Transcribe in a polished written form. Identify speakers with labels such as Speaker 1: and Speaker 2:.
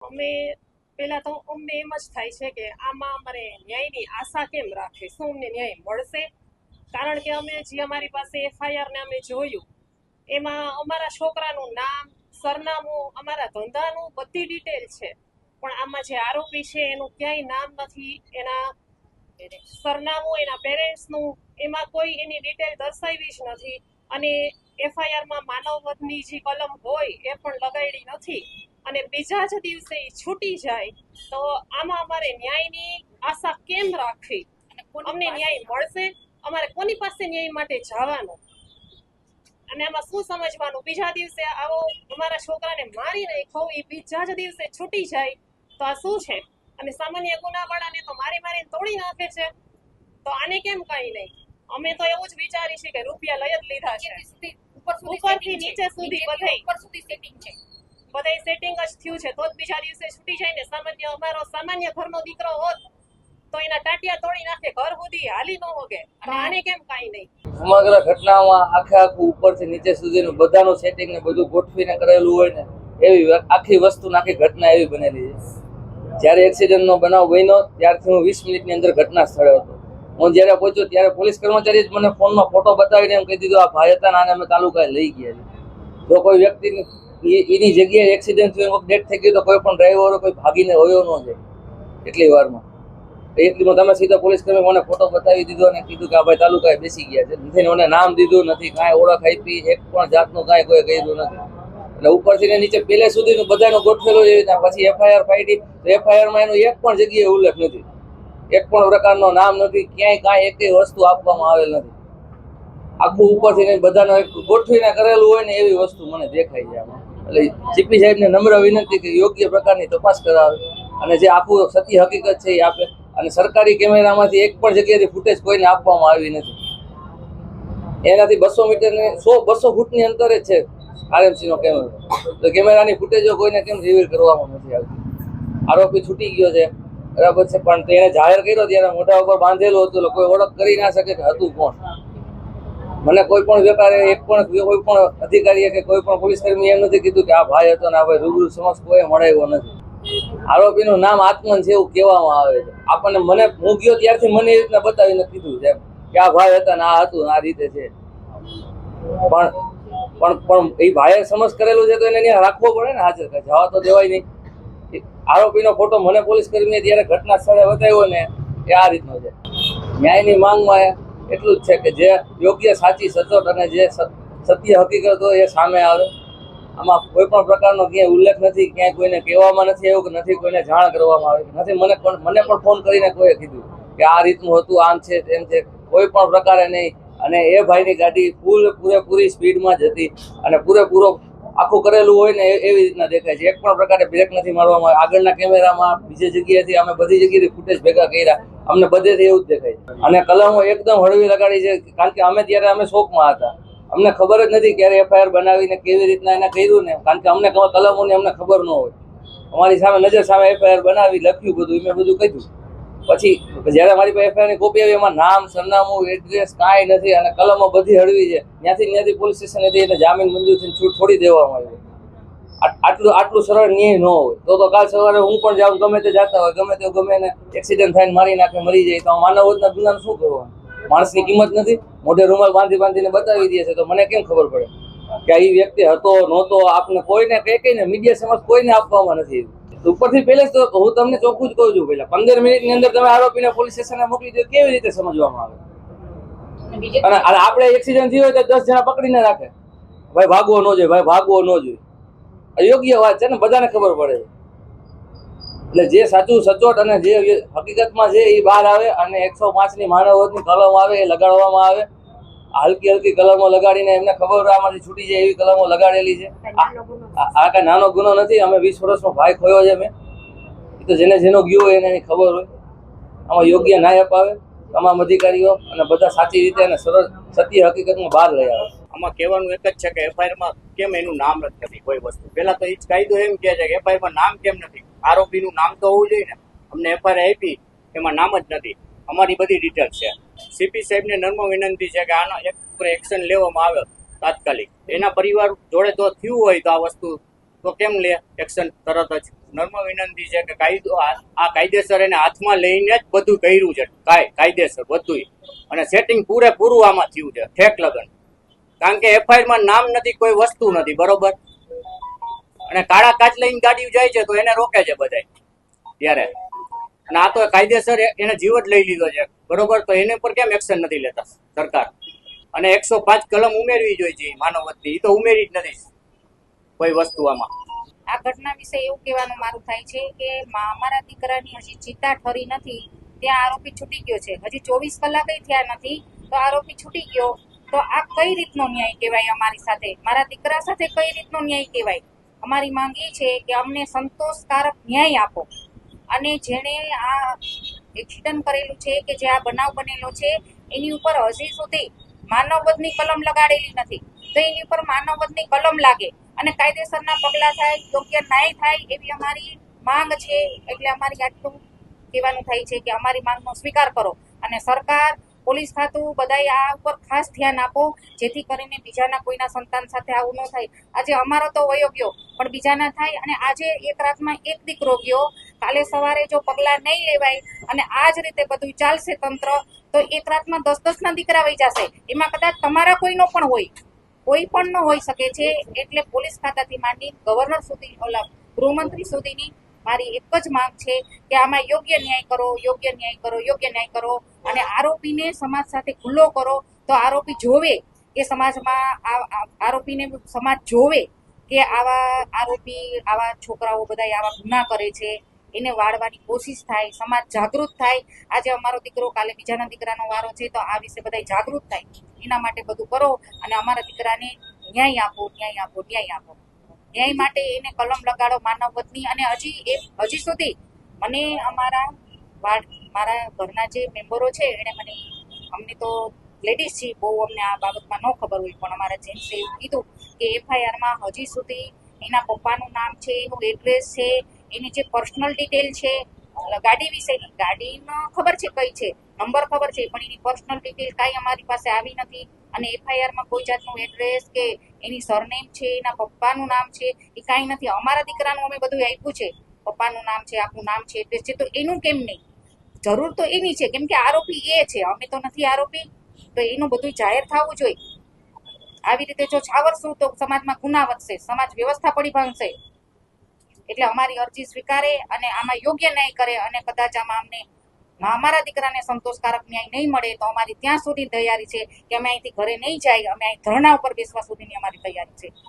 Speaker 1: અમે પહેલા તો અમને એમ જ થાય છે કે આમાં અમારે ન્યાયની આશા કેમ રાખે, શું અમને ન્યાય મળશે? કારણ કે અમે જે અમારી પાસે એફઆઈઆર ને અમે જોયું એમાં અમારા છોકરાનું નામ, સરનામું, અમારા ધંધાનું બધી ડિટેલ છે, પણ આમાં જે આરોપી છે એનું ક્યાંય નામ નથી, એના સરનામું, એના પેરેન્ટ્સનું, એમાં કોઈ એની ડિટેલ દર્શાવી જ નથી. અને એફઆઈઆરમાં માનવવધની જે કલમ હોય એ પણ લગાડી નથી, અને બીજા જ દિવસે છૂટી જાય તો આમાં અમારે ન્યાયની આશા કેમ રાખવી? અમને ન્યાય મળશે? અમારે કોની પાસે ન્યાય માટે જવાનું? અને આમાં શું સમજવાનું? બીજા દિવસે આવો અમારા છોકરાને મારી નાખ્યો, એ બીજા જ દિવસે છૂટી જાય તો આ શું છે? અને સામાન્ય ગુનાવાળાને તો મારી તોડી નાખે છે, તો આને કેમ કઈ નહીં? અમે તો એવું જ વિચારી છે કે રૂપિયા લઈ જ લીધા છે, ઉપરથી નીચે સુધી બધાય સેટિંગ જ થયું છે, તો જ બીજા દિવસે છૂટી જાય ને. અમારો સામાન્ય ઘરનો દીકરો હોત તો એના ટાટિયા તોડી નાખે, ઘર સુધી હાલી ન હોગે, અને આને કેમ કઈ નહીં?
Speaker 2: સમગ્ર ઘટનામાં આખું ઉપરથી નીચે સુધીનું બધાનું સેટિંગ ને બધું ગોઠવીને કરેલું હોય ને, એવી આખી વસ્તુ આખી ઘટના એવી બનેલી છે. જ્યારે એક્સિડન્ટનો બનાવ બન્યો ત્યારથી હું 20 મિનિટની અંદર ઘટના સ્થળે હતો. હું જ્યારે પહોંચ્યો ત્યારે પોલીસ કર્મચારીએ જ મને ફોનમાં ફોટો બતાવીને એમ કહી દીધું આ ભાઈ હતા ને આને અમે તાલુકાએ લઈ ગયા છે. જો કોઈ વ્યક્તિની એની જગ્યાએ એક્સિડન્ટ થયો, ડેથ થઈ ગઈ, તો કોઈ પણ ડ્રાઈવરો કોઈ ભાગીને હોયો ન જાય એટલી વારમાં. એટલીમાં તમે સીધા પોલીસ કર્મી મને ફોટો બતાવી દીધો અને કીધું કે આ ભાઈ તાલુકાએ બેસી ગયા છે. નથી મને નામ દીધું નથી, કાંઈ ઓળખ આપી, એક પણ જાતનું કાંઈ કોઈ કર્યું નથી. એટલે ઉપરથી નીચે પેલે સુધીનું બધાનું ગોઠવેલું એવી રીતના. પછી એફઆઈઆર ફાડી તો એફઆઈઆરમાં એનો એક પણ જગ્યાએ ઉલ્લેખ નથી, એક પણ પ્રકારનો નામ નથી, ક્યાંય કાંઈ એકેય વસ્તુ આપવામાં આવેલ નથી. આખું ઉપરથી બધાનો એક ગોઠવીને કરેલું હોય ને એવી વસ્તુ મને દેખાય છે આમાં. એટલે સીપી સાહેબને નમ્ર વિનંતી કે યોગ્ય પ્રકારની તપાસ કરાવે અને જે આખું સત્ય હકીકત છે એ આપે. અને સરકારી કેમેરામાંથી એક પણ જગ્યાએથી ફૂટેજ કોઈને આપવામાં આવી નથી. એનાથી 200 મીટર ને 100-200 ફૂટની અંતરે છે આરએમસી નો કેમેરો, તો કેમેરાની ફૂટેજો કોઈને કેમ રિવીલ કરવામાં નથી આવતી? આરોપી છૂટી ગયો છે બરાબર છે, પણ તેને જાહેર કર્યો ત્યારે મોઢા ઉપર બાંધેલું હતું, કોઈ ઓળખ કરી ના શકે કે હતું કોણ. મને કોઈ પણ વેપારી, કોઈ પણ અધિકારીએ કે કોઈ પણ પોલીસ કર્મી એમ નથી કીધું કે આ ભાઈ હતો ને આ ભાઈ રૂબરૂ સમક્ષ કોઈ મળાવ્યો નથી. આરોપીનું નામ આત્મન છે એવું કહેવામાં આવે છે. આપણને હું ગયો ત્યારથી મને એ રીતના બતાવીને કીધું છે કે આ ભાઈ હતા ને આ હતું, આ રીતે છે. પણ એ ભાઈએ સમજ કરેલું છે તો એને ત્યાં રાખવો પડે ને હાજર, જવા તો દેવાય નહીં. આરોપીનો ફોટો મને પોલીસ કર્મીએ ત્યારે ઘટના સ્થળે બતાવ્યો ને એ આ રીતનો છે. ન્યાયની માંગમાં એટલું જ છે કે જે યોગ્ય, સાચી, સચોટ અને જે સત્ય હકીકત હોય એ સામે આવે. આમાં કોઈ પણ પ્રકારનો ક્યાંય ઉલ્લેખ નથી, ક્યાંય કોઈને કહેવામાં નથી આવ્યું કે નથી કોઈને જાણ કરવામાં આવી નથી. મને પણ ફોન કરીને કોઈએ કીધું કે આ રીતનું હતું, આમ છે તેમ છે, કોઈ પણ પ્રકારે નહીં. અને એ ભાઈની ગાડી પૂરેપૂરી સ્પીડમાં જ હતી અને પૂરેપૂરો આખું કરેલું હોય ને એવી રીતના દેખાય છે. એક પણ પ્રકારે બ્રેક નથી મારવામાં આવે. આગળના કેમેરામાં બીજી જગ્યાએથી અમે બધી જગ્યાએથી ફૂટેજ ભેગા કર્યા, અમને બધેથી એવું જ દેખાય છે. અને કલમો એકદમ હળવી લગાડી છે, કારણ કે અમે શોકમાં હતા. અમને ખબર જ નથી ક્યારે એફઆઈઆર બનાવીને કેવી રીતના એને કર્યું ને, કારણ કે અમને કલમોની અમને ખબર ન હોય. અમારી સામે નજર સામે એફઆઈઆર બનાવી, લખ્યું બધું, મેં બધું કહ્યું. પછી જ્યારે મારી પાસે એફઆઈઆર ની કોપી આવી એમાં નામ, સરનામું, એડ્રેસ કાંઈ નથી અને કલમો બધી હળવી છે. ત્યાંથી પોલીસ સ્ટેશનેથી એને જામીન મંજૂરથી છૂટ છોડી દેવામાં આવી. આટલું સરળ ન્યાય ન હોય તો કાલ સવારે હું પણ જાઉં, ગમે તે જાતા હોય, ગમે એને એક્સિડન્ટ થાય, મારી નાખે, મરી જાય, તો માનવવધના ગુનાનું શું કરવાનું? માણસની કિંમત નથી? મોઢે રૂમાલ બાંધીને બતાવી દે છે તો મને કેમ ખબર પડે કે આ વ્યક્તિ હતો નહોતો? આપને કોઈને કહીને મીડિયા સમક્ષ કોઈને આપવામાં નથી. ઉપરથી પહેલે તો હું તમને ચોખ્ખું જ કહું છું, પહેલા 15 મિનિટની અંદર તમે આરોપીને પોલીસ સ્ટેશને મોકલી દો, કેવી રીતે સમજવામાં આવે? અને આપણે એક્સિડન્ટ થયો હોય તો 10 જણા પકડીને રાખે, ભાઈ ભાગવો ન જોઈએ, ભાઈ ભાગવો ન જોઈએ. અયોગ્ય વાત છે ને, બધાને ખબર પડે છે. એટલે જે સાચું, સચોટ અને જે હકીકતમાં છે એ બહાર આવે અને 105ની માનવવધની કલમ આવે એ લગાડવામાં આવે. હલકી કલમો લગાડીને એમને ખબર આમાંથી છૂટી જાય એવી કલમો લગાડેલી છે. આ કઈ નાનો ગુનો નથી. અમે 20 વર્ષનો ભાઈ ખોયો છે મેં, તો જેનો ગયો હોય એને ખબર હોય. આમાં યોગ્ય ન્યાય અપાવે તમામ અધિકારીઓ અને બધા સાચી રીતે અને સરળ સત્ય હકીકતમાં બહાર લઈ આવે.
Speaker 3: આમાં કહેવાનું એક જ છે કે એફઆઈઆરમાં કેમ એનું નામ જ નથી કોઈ વસ્તુ? પહેલા તો એ જ કાયદો એમ કહે છે કે એફઆઈઆરમાં નામ કેમ નથી? આરોપીનું નામ તો હોવું જોઈએ ને. અમને એફઆઈઆર આપી એમાં નામ જ નથી. અમારી બધી ડિટેલ છે. સીપી સાહેબને નમ્ર વિનંતી છે કે આનો એક એક્શન લેવામાં આવે તાત્કાલિક. એના પરિવાર જોડે જો થયું હોય તો આ વસ્તુ તો કેમ લે એક્શન તરત જ? નર્મ વિનંતી છે કે કાયદો આ કાયદેસર એને હાથમાં લઈને જ બધું કર્યું છે, કાયદેસર બધું, અને સેટિંગ પૂરેપૂરું આમાં થયું છે ઠેક લગન. કારણ કે એફઆઈઆર માં નામ નથી, કોઈ વસ્તુ નથી, બરોબર. અને કાળા કાચ લઈને ગાડી જાય છે તો એને રોકે છે બધાય ત્યારે. અને આ તો કાયદેસર એને જીવ જ લઈ લીધો છે, બરોબર. તો એને પર કેમ એક્શન નથી લેતા સરકાર? અને 105 કલમ ઉમેરવી જોઈએ માનવ વતની, એ તો ઉમેરી જ નથી કોઈ વસ્તુ આમાં.
Speaker 4: આ ઘટના વિશે એવું કહેવાનું મારું થાય છે કે અમારા દીકરાની હજી ચિત્તા ઠરી નથી, ત્યાં આરોપી છૂટી ગયો છે. હજી 24 કલાક થયા નથી તો આરોપી છૂટી ગયો. તો આ કઈ રીતનો ન્યાય કહેવાય અમારી સાથે? મારા દીકરા સાથે કઈ રીતનો ન્યાય કહેવાય? અમારી માંગ એ છે કે અમને સંતોષકારક ન્યાય આપો. અને જેણે આ એક્સિડન્ટ કરેલું છે કે જે આ બનાવ બનેલો છે એની ઉપર હજી સુધી માનવવધની કલમ લગાડેલી નથી. તો એની ઉપર માનવવધની કલમ લાગે અને કાયદેસરના પગલાં થાય, યોગ્ય ન્યાય થાય એવી અમારી માંગ છે. એટલે અમારી આટલું કહેવાનું થાય છે કે અમારી માંગનો સ્વીકાર કરો અને સરકાર, પોલીસ ખાતું બધાય આ ઉપર ખાસ ધ્યાન આપો, જેથી કરીને બીજાના કોઈના સંતાન સાથે આવું ન થાય. આજે અમારો તો વયો ગયો પણ બીજાના થાય. અને આજે એક રાતમાં એક દીકરો ગયો, કાલે સવારે જો પગલાં નહીં લેવાય અને આ જ રીતે બધું ચાલશે તંત્ર, તો એક રાતમાં 10-10 ના દીકરા વહી જશે. એમાં કદાચ તમારા કોઈનો પણ હોય, કોઈ પણ ન હોઈ શકે છે. એટલે પોલીસ ખાતાથી માંડી ગવર્નર સુધી, ગૃહમંત્રી સુધીની મારી એક જ માંગ છે કે આમાં યોગ્ય ન્યાય કરો, યોગ્ય ન્યાય કરો, યોગ્ય ન્યાય કરો. અને આરોપીને સમાજ સાથે ખુલ્લો કરો તો આરોપી જોવે કે સમાજમાં આરોપીને સમાજ જોવે કે આવા આરોપી, આવા છોકરાઓ બધા આવા ગુના કરે છે, એને વાળવાની કોશિશ થાય, સમાજ જાગૃત થાય. આજે અમારો દીકરો, કાલે બીજાના દીકરાનો વારો છે, તો આ વિશે બધા જાગૃત થાય. એના માટે બધું કરો અને અમારા દીકરાને ન્યાય આપો, ન્યાય આપો, ન્યાય આપો. ન્યાય માટે એને કલમ લગાડો માનવવધની. અને હજી સુધી મને મારા ઘરના જે મેમ્બરો છે એને મને, અમને તો લેડીઝ છે, બહુ અમને આ બાબતમાં ન ખબર હોય, પણ અમારા જેન્ટ્સે એવું કીધું કે એફઆઈઆરમાં હજી સુધી એના પપ્પાનું નામ છે, એનું એડ્રેસ છે, એની જે પર્સનલ ડિટેલ છે, ગાડી વિશેની, ગાડીનો ખબર છે કઈ છે, નંબર ખબર છે, પણ એની પર્સનલ ડિટેલ કાંઈ અમારી પાસે આવી નથી. અને એફઆઈઆરમાં કોઈ જાતનું એડ્રેસ કે એની સરનેમ છે, એના પપ્પાનું નામ છે, એ કાંઈ નથી. અમારા દીકરાનું અમે બધું આપ્યું છે, પપ્પાનું નામ છે, આખું નામ છે, એડ્રેસ છે, તો એનું કેમ નહીં? જરૂર તો એની છે, કેમ કે આરોપી એ છે, અમે તો નથી આરોપી. તો એનું બધું જાહેર થવું જોઈએ. આવી રીતે જો છાવરશું તો સમાજમાં ગુના વધશે, સમાજ વ્યવસ્થા પડી ભાંગશે. એટલે અમારી અરજી સ્વીકારે અને આમાં યોગ્ય ન્યાય કરે. અને કદાચ આમાં અમને અમારા દીકરાને સંતોષકારક ન્યાય નહીં મળે તો અમારી ત્યાં સુધી તૈયારી છે કે અમે અહીંથી ઘરે નહીં જાય, અમે અહીં ધરણા ઉપર બેસવા સુધીની અમારી તૈયારી છે.